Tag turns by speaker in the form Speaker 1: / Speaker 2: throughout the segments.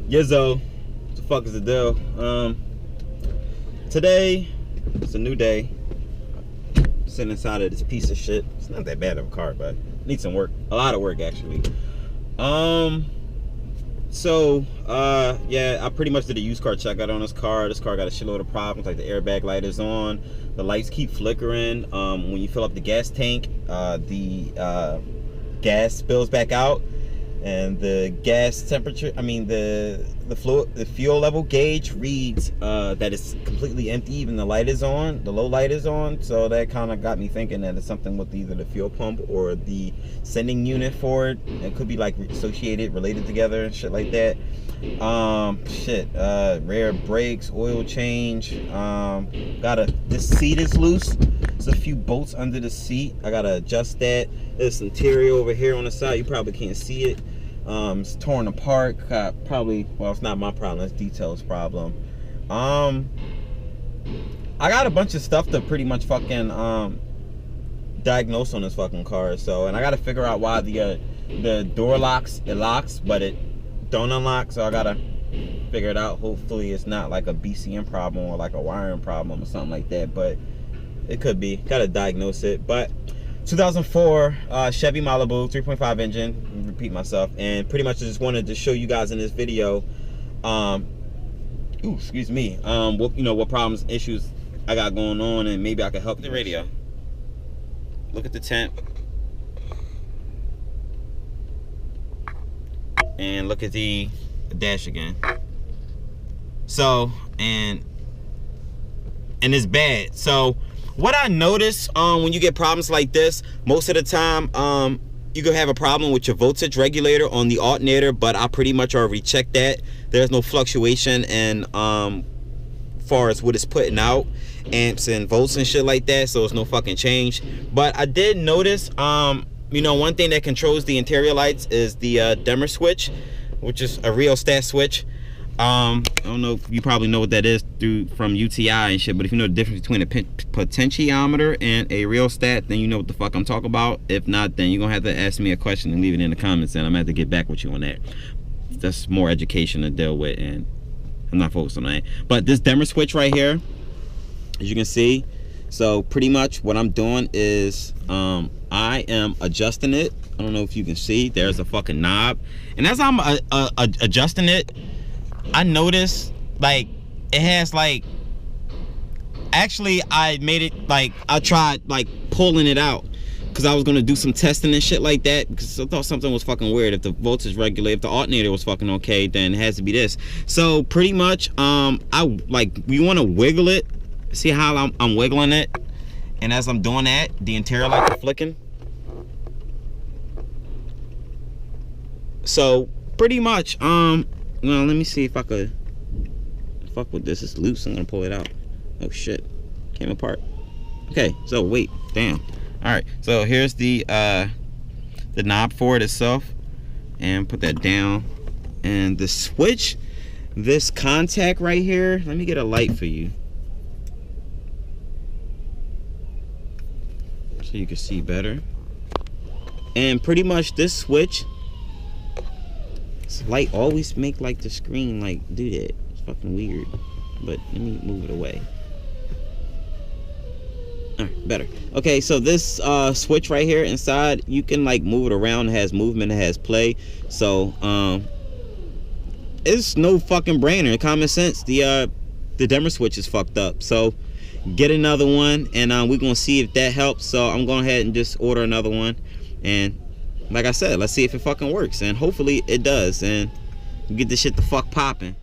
Speaker 1: Yizzo, what the fuck is the deal? Today, it's a new day. Sitting inside of this piece of shit. It's not that bad of a car, but needs some work. A lot of work, actually. Yeah, I pretty much did a used car checkout on this car. This car got a shitload of problems, like the airbag light is on. The lights keep flickering. When you fill up the gas tank, the gas spills back out. And the gas temperature, the fuel level gauge reads that it's completely empty, even the light is on, the low light is on. So that kind of got me thinking that it's something with either the fuel pump or the sending unit for it. It could be like associated, related together and shit like that. Rear brakes, oil change. This seat is loose. There's a few bolts under the seat. I gotta adjust that. There's some interior over here on the side. You probably can't see it. It's torn apart. It's not my problem. That's Detail's problem. I got a bunch of stuff to pretty much fucking diagnose on this fucking car. And I gotta figure out why the door locks. It locks, but it don't unlock. So I gotta figure it out. Hopefully it's not like a BCM problem or like a wiring problem or something like that. But it could be. Gotta diagnose it. But 2004 Chevy Malibu 3.5 engine, repeat myself, and pretty much just wanted to show you guys in this video what problems, issues I got going on, and maybe I could help. The radio, look at the tent, and look at the dash again. So and it's bad. So what I notice when you get problems like this, most of the time you could have a problem with your voltage regulator on the alternator, but I pretty much already checked that. There's no fluctuation in far as what it's putting out, amps and volts and shit like that, so it's no fucking change. But I did notice one thing that controls the interior lights is the dimmer switch, which is a rheostat switch. I don't know if you probably know what that is from UTI and shit, but if you know the difference between a potentiometer and a rheostat, then you know what the fuck I'm talking about. If not, then you're gonna have to ask me a question and leave it in the comments, and I'm gonna have to get back with you on that. That's more education to deal with, and I'm not focused on that. But this dimmer switch right here, as you can see, so pretty much what I'm doing is I am adjusting it. I don't know if you can see, there's a fucking knob, and as I'm adjusting it, I noticed like it has like, actually I made it like, I tried like pulling it out because I was gonna do some testing and shit like that, because I thought something was fucking weird. If the voltage regulator, if the alternator was fucking okay, then it has to be this. So pretty much we want to wiggle it. See how I'm wiggling it, and as I'm doing that, the interior lights are flicking. So pretty much well, let me see if I could fuck with this. It's loose. I'm gonna pull it out. Oh shit, came apart. Okay, so wait, damn. All right, so here's the knob for it itself, and put that down. And the switch, this contact right here, let me get a light for you so you can see better. And pretty much this switch, this light always make like the screen like do that. It's fucking weird, but let me move it away. All right, better. Okay, so this switch right here inside, you can like move it around. It has movement, it has play. So it's no fucking brainer. Common sense. The dimmer switch is fucked up. So get another one, and we're gonna see if that helps. So I'm going ahead and just order another one, and like I said, let's see if it fucking works, and hopefully it does, and get this shit the fuck popping.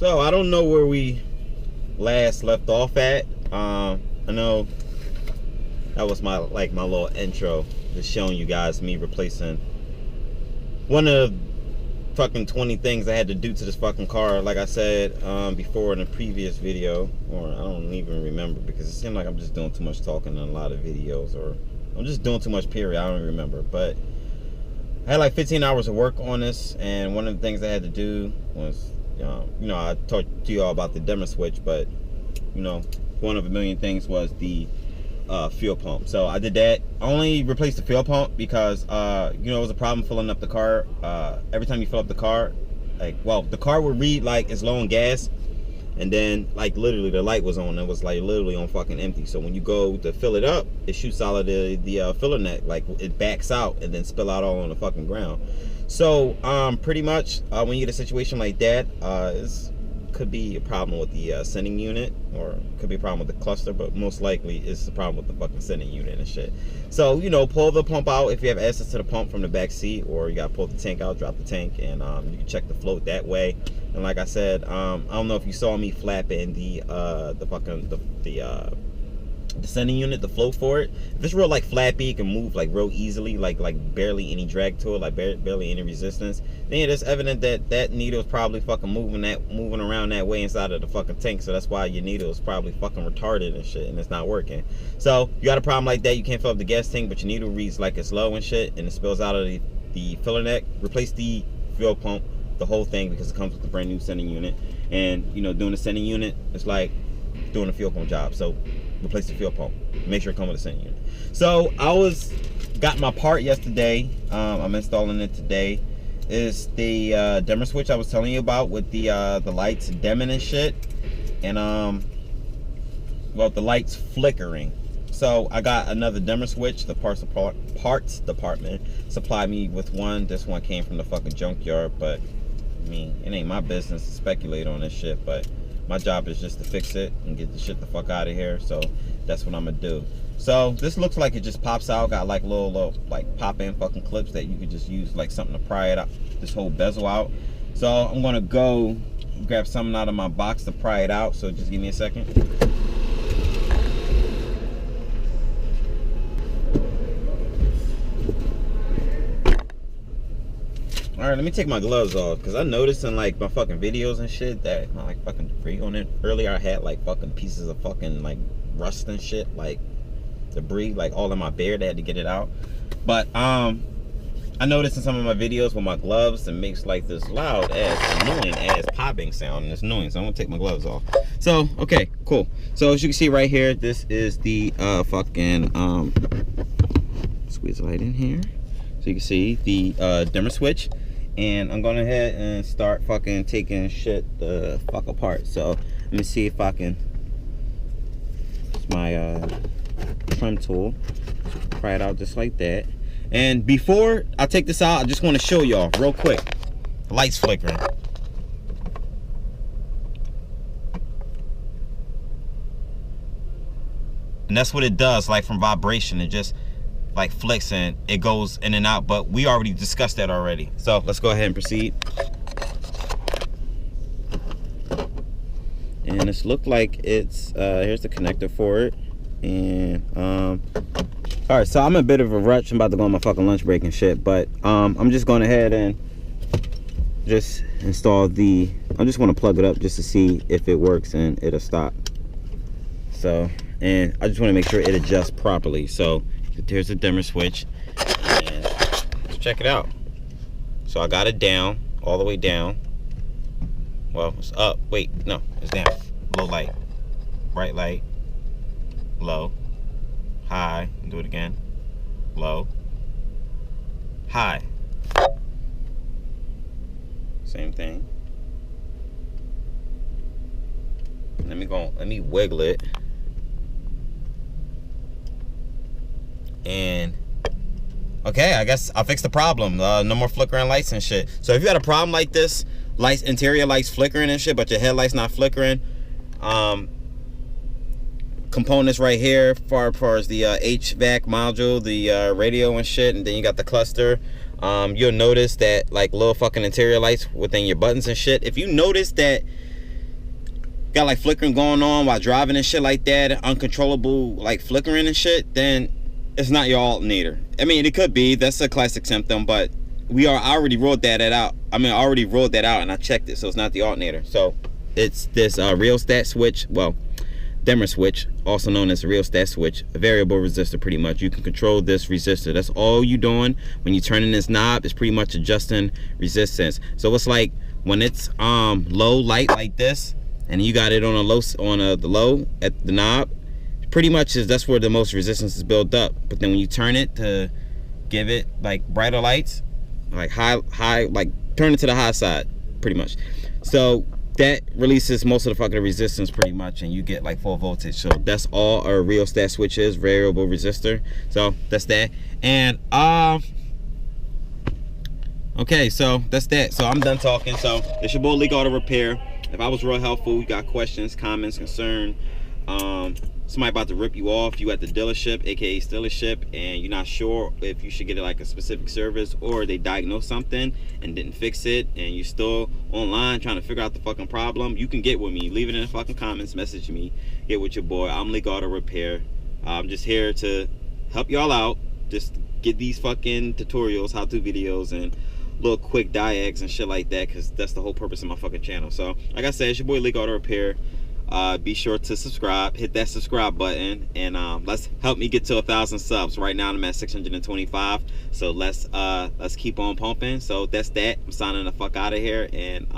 Speaker 1: So I don't know where we last left off at. I know that was my little intro, just showing you guys me replacing one of the fucking 20 things I had to do to this fucking car. Like I said before in a previous video, or I don't even remember, because it seemed like I'm just doing too much talking in a lot of videos, or I'm just doing too much, period. I don't even remember. But I had like 15 hours of work on this, and one of the things I had to do was, you know, I talked to you all about the dimmer switch, but you know, one of a million things was the fuel pump. So I did that. I only replaced the fuel pump because you know, it was a problem filling up the car. Every time you fill up the car, the car would read like it's low on gas, and then like literally the light was on. It was like literally on fucking empty. So when you go to fill it up, it shoots out of the filler neck, like it backs out and then spill out all on the fucking ground. So pretty much when you get a situation like that, could be a problem with the sending unit, or could be a problem with the cluster, but most likely it's a problem with the fucking sending unit and shit. So, you know, pull the pump out if you have access to the pump from the back seat, or you gotta pull the tank out, drop the tank, and you can check the float that way. And like I said, I don't know if you saw me flapping the sending unit, the float for it. If it's real like flappy, it can move like real easily, like barely any drag to it, like barely any resistance, then it is evident that that needle is probably fucking moving around that way inside of the fucking tank. So that's why your needle is probably fucking retarded and shit, and it's not working. So you got a problem like that, you can't fill up the gas tank, but your needle reads like it's low and shit, and it spills out of the filler neck. Replace the fuel pump, the whole thing, because it comes with a brand new sending unit. And you know, doing the sending unit, it's like doing a fuel pump job. So replace the fuel pump, make sure it comes with a sending unit. So I got my part yesterday. I'm installing it today. Is the dimmer switch I was telling you about, with the lights dimming and shit, and well, the lights flickering. So I got another dimmer switch. The parts department supplied me with one. This one came from the fucking junkyard, but I mean, it ain't my business to speculate on this shit, but my job is just to fix it and get the shit the fuck out of here. So that's what I'm gonna do. So this looks like it just pops out. Got like little like pop-in fucking clips that you could just use like something to pry it out, this whole bezel out. So I'm gonna go grab something out of my box to pry it out. So just give me a second. Alright, let me take my gloves off, because I noticed in like my fucking videos and shit that my like fucking debris on it. Earlier I had like fucking pieces of fucking like rust and shit, like debris, like all in my beard. I had to get it out. But I noticed in some of my videos with my gloves, it makes like this loud ass, annoying ass popping sound, and it's annoying. So I'm gonna take my gloves off. So okay, cool. So as you can see right here, this is the fucking squeeze the light in here, so you can see the dimmer switch. And I'm going ahead and start fucking taking shit the fuck apart. So let me see if I can, it's my trim tool, pry it out just like that. And before I take this out, I just want to show y'all real quick, the light's flickering. And that's what it does, like from vibration. It just like flicks and it goes in and out, but we already discussed that already. So let's go ahead and proceed. And this looked like it's here's the connector for it. And all right, so I'm a bit of a rush. I'm about to go on my fucking lunch break and shit, but I'm just going ahead and just install the, I just want to plug it up just to see if it works and it'll stop. So, and I just want to make sure it adjusts properly. So there's the dimmer switch, and let's check it out. So I got it down, all the way down. Well, it's up. Wait, no, it's down. Low light, bright light, low, high. Do it again. Low, high. Same thing. Let me wiggle it. And okay, I guess I'll fix the problem. No more flickering lights and shit. So if you had a problem like this, lights, interior lights flickering and shit, but your headlights not flickering, components right here, far as the HVAC module, the radio and shit, and then you got the cluster. You'll notice that like little fucking interior lights within your buttons and shit. If you notice that got like flickering going on while driving and shit like that, uncontrollable like flickering and shit, then it's not your alternator. I mean, it could be. That's a classic symptom, but I already ruled that out. I already ruled that out, and I checked it, so it's not the alternator. So it's this rheostat switch, well, dimmer switch, also known as a rheostat switch, a variable resistor. Pretty much you can control this resistor. That's all you doing when you turning this knob. It's pretty much adjusting resistance. So it's like when it's low light like this, and you got it on a low, the low at the knob, pretty much that's where the most resistance is built up. But then when you turn it to give it like brighter lights, like high, like turn it to the high side, pretty much. So that releases most of the fucking resistance pretty much, and you get like full voltage. So that's all a rheostat switch is, variable resistor. So that's that. And okay, so that's that. So I'm done talking. So it's your boy Leekautorepair. If I was real helpful, you got questions, comments, concern, somebody about to rip you off, you at the dealership, aka dealership, and you're not sure if you should get like a specific service, or they diagnosed something and didn't fix it, and you're still online trying to figure out the fucking problem, you can get with me. Leave it in the fucking comments, message me, get with your boy. I'm Leekautorepair. I'm just here to help y'all out, just get these fucking tutorials, how-to videos, and little quick diags and shit like that, because that's the whole purpose of my fucking channel. So like I said, it's your boy Leekautorepair. Be sure to subscribe, hit that subscribe button, and let's help me get to 1,000 subs. Right now I'm at 625, so let's keep on pumping. So that's that. I'm signing the fuck out of here, and